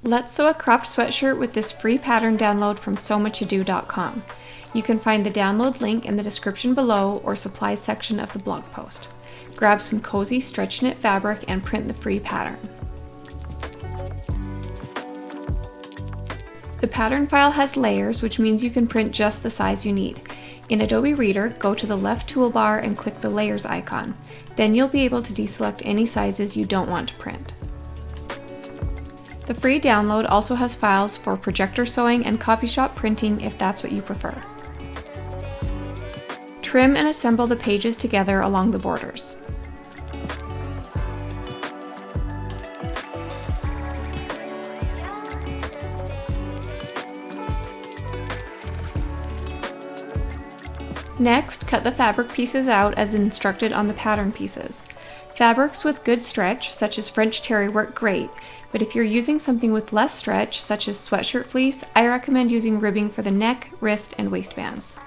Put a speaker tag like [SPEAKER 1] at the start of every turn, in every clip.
[SPEAKER 1] Let's sew a cropped sweatshirt with this free pattern download from sewmuchado.com. You can find the download link in the description below or supplies section of the blog post. Grab some cozy stretch knit fabric and print the free pattern. The pattern file has layers, which means you can print just the size you need. In Adobe Reader, go to the left toolbar and click the layers icon. Then you'll be able to deselect any sizes you don't want to print. The free download also has files for projector sewing and copy shop printing if that's what you prefer. Trim and assemble the pages together along the borders. Next, cut the fabric pieces out as instructed on the pattern pieces. Fabrics with good stretch, such as French terry, work great, but if you're using something with less stretch, such as sweatshirt fleece, I recommend using ribbing for the neck, wrist, and waistbands.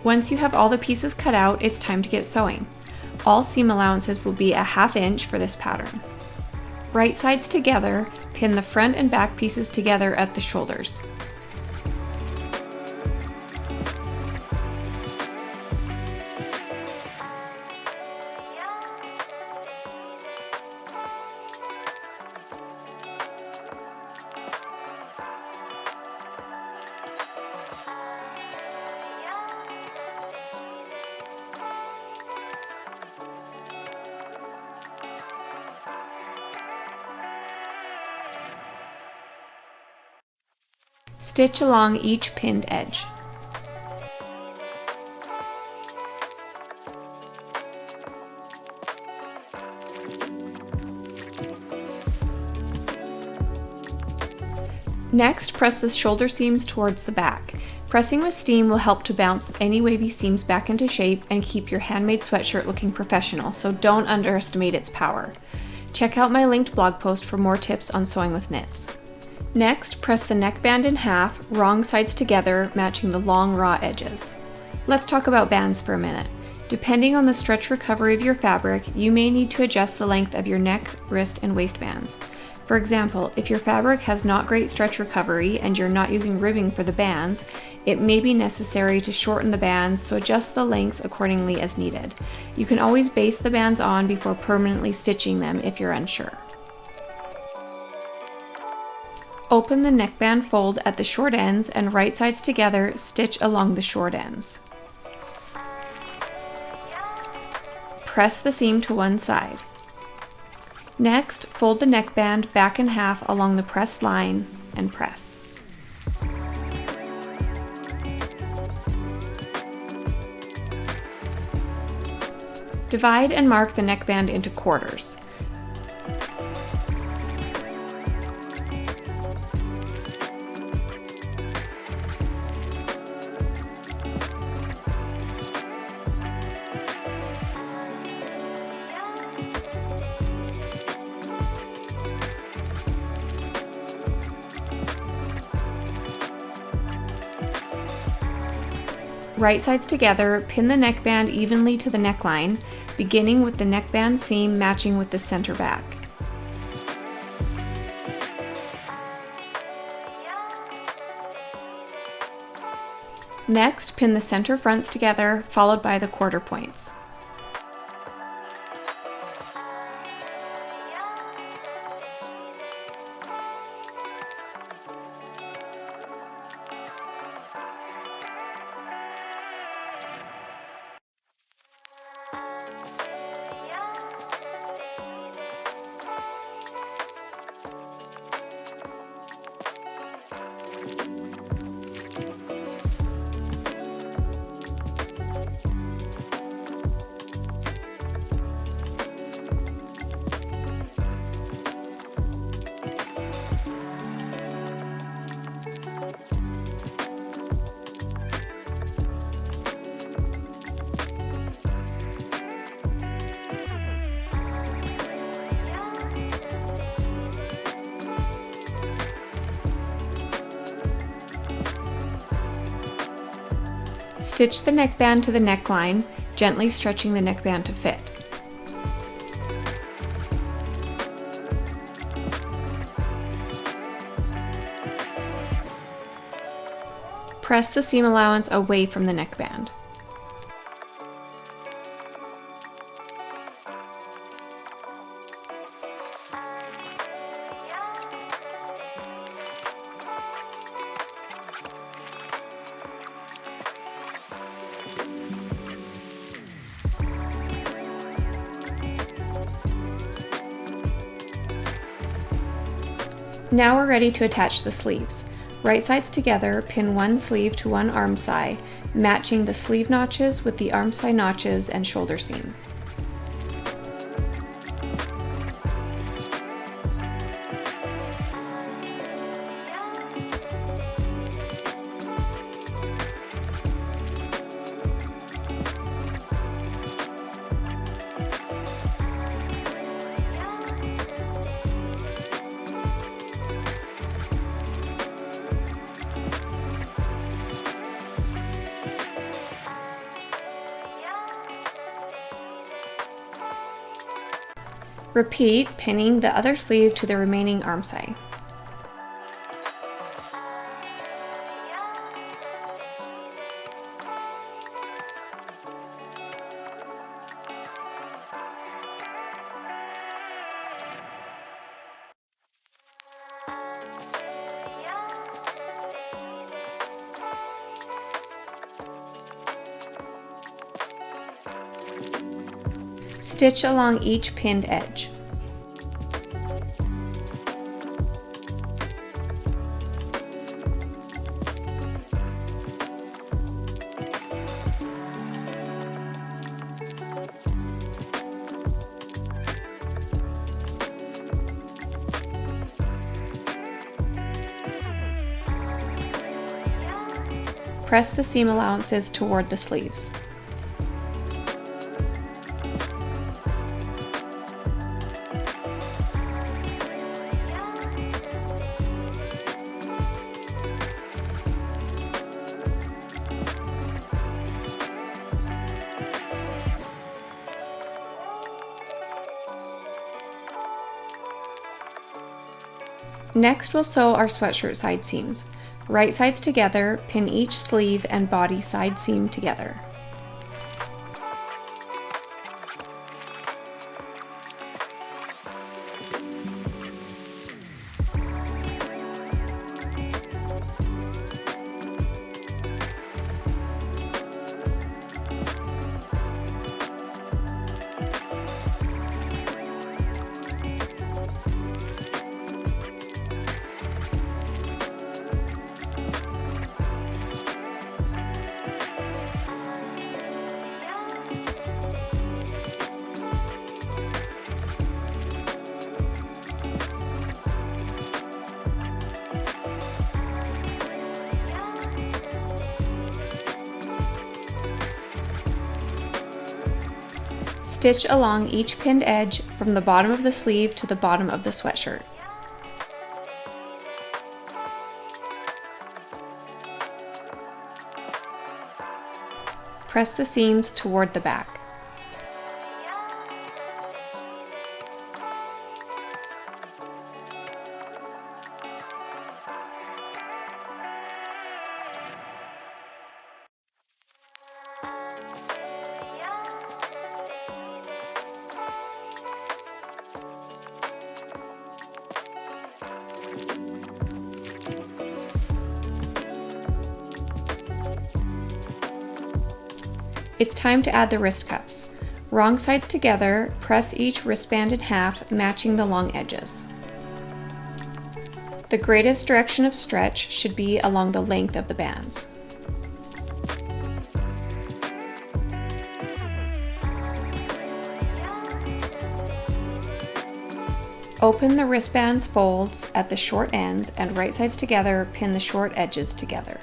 [SPEAKER 1] Once you have all the pieces cut out, it's time to get sewing. All seam allowances will be a 1/2 inch for this pattern. Right sides together, pin the front and back pieces together at the shoulders. Stitch along each pinned edge. Next, press the shoulder seams towards the back. Pressing with steam will help to bounce any wavy seams back into shape and keep your handmade sweatshirt looking professional, so don't underestimate its power. Check out my linked blog post for more tips on sewing with knits. Next, press the neckband in half, wrong sides together, matching the long raw edges. Let's talk about bands for a minute. Depending on the stretch recovery of your fabric, you may need to adjust the length of your neck, wrist, and waistbands. For example, if your fabric has not great stretch recovery and you're not using ribbing for the bands, it may be necessary to shorten the bands, so adjust the lengths accordingly as needed. You can always base the bands on before permanently stitching them if you're unsure. Open the neckband fold at the short ends and right sides together, stitch along the short ends. Press the seam to one side. Next, fold the neckband back in half along the pressed line and press. Divide and mark the neckband into quarters. Right sides together, pin the neckband evenly to the neckline, beginning with the neckband seam matching with the center back. Next, pin the center fronts together, followed by the quarter points. Stitch the neckband to the neckline, gently stretching the neckband to fit. Press the seam allowance away from the neckband. Now we're ready to attach the sleeves. Right sides together, pin one sleeve to one armscye, matching the sleeve notches with the armscye notches and shoulder seam. Repeat, pinning the other sleeve to the remaining armscye. Stitch along each pinned edge. Press the seam allowances toward the sleeves. Next, we'll sew our sweatshirt side seams. Right sides together, pin each sleeve and body side seam together. Stitch along each pinned edge from the bottom of the sleeve to the bottom of the sweatshirt. Press the seams toward the back. It's time to add the wrist cuffs. Wrong sides together, press each wristband in half, matching the long edges. The greatest direction of stretch should be along the length of the bands. Open the wristband's folds at the short ends and right sides together, pin the short edges together.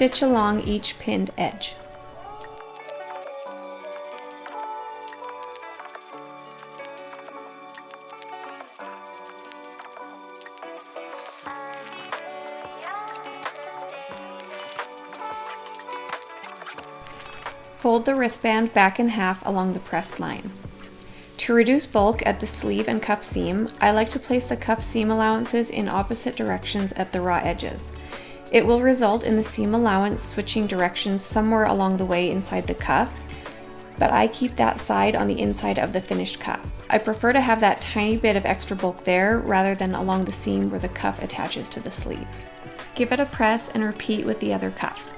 [SPEAKER 1] Stitch along each pinned edge. Fold the wristband back in half along the pressed line. To reduce bulk at the sleeve and cuff seam, I like to place the cuff seam allowances in opposite directions at the raw edges. It will result in the seam allowance switching directions somewhere along the way inside the cuff, but I keep that side on the inside of the finished cuff. I prefer to have that tiny bit of extra bulk there rather than along the seam where the cuff attaches to the sleeve. Give it a press and repeat with the other cuff.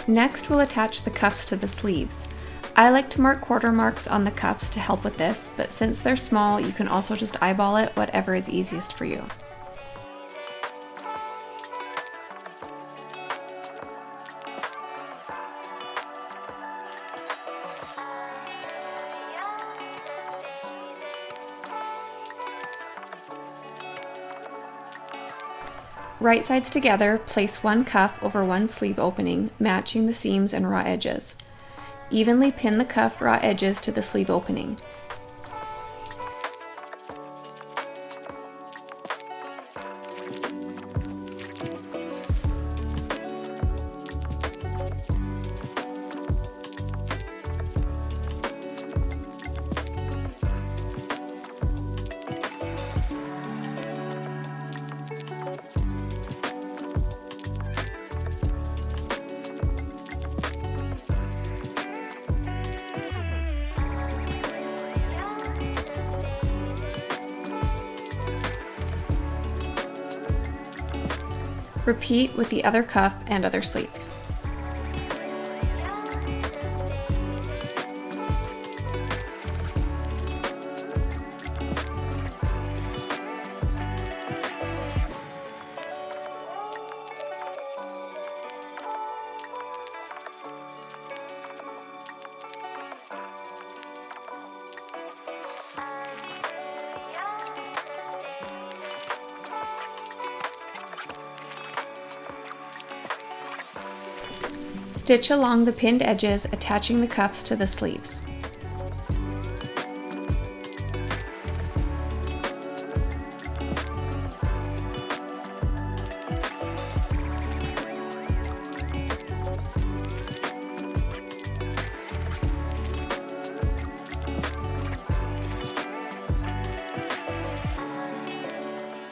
[SPEAKER 1] Next, we'll attach the cuffs to the sleeves. I like to mark quarter marks on the cuffs to help with this, but since they're small, you can also just eyeball it, whatever is easiest for you. Right sides together, place one cuff over one sleeve opening, matching the seams and raw edges. Evenly pin the cuff raw edges to the sleeve opening. Repeat with the other cuff and other sleeve. Stitch along the pinned edges, attaching the cuffs to the sleeves.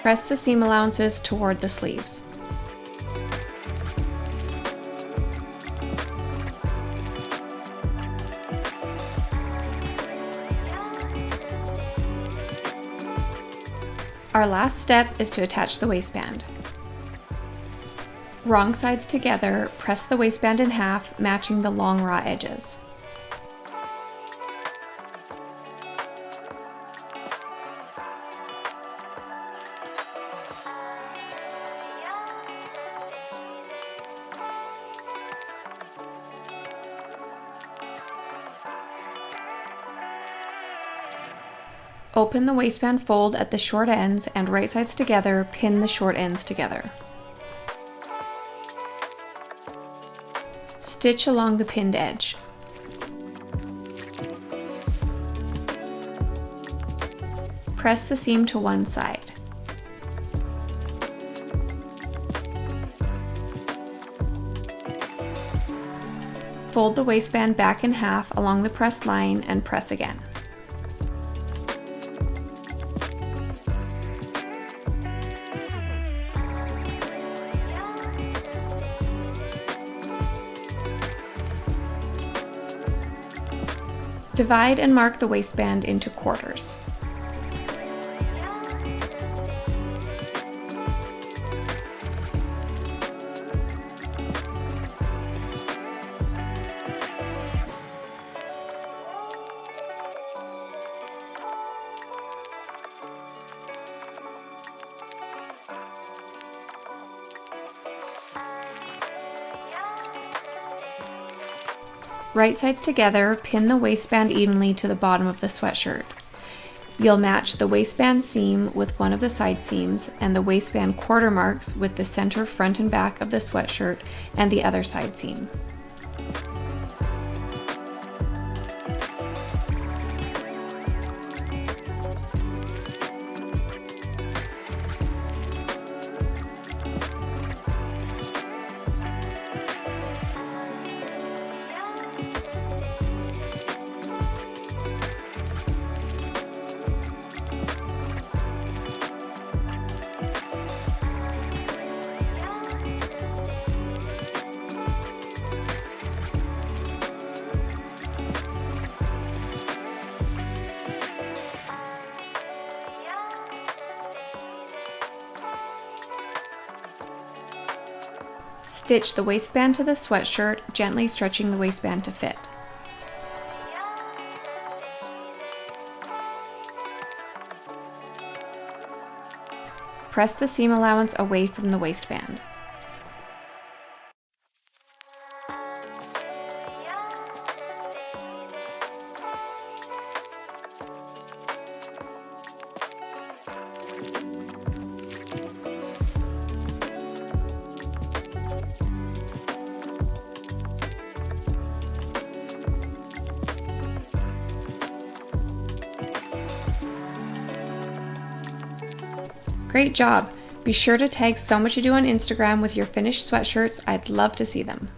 [SPEAKER 1] Press the seam allowances toward the sleeves. Our last step is to attach the waistband. Wrong sides together, press the waistband in half, matching the long raw edges. Open the waistband fold at the short ends and right sides together, pin the short ends together. Stitch along the pinned edge. Press the seam to one side. Fold the waistband back in half along the pressed line and press again. Divide and mark the waistband into quarters. Right sides together, pin the waistband evenly to the bottom of the sweatshirt. You'll match the waistband seam with one of the side seams and the waistband quarter marks with the center front and back of the sweatshirt and the other side seam. Stitch the waistband to the sweatshirt, gently stretching the waistband to fit. Press the seam allowance away from the waistband. Great job! Be sure to tag So Much Ado on Instagram with your finished sweatshirts. I'd love to see them.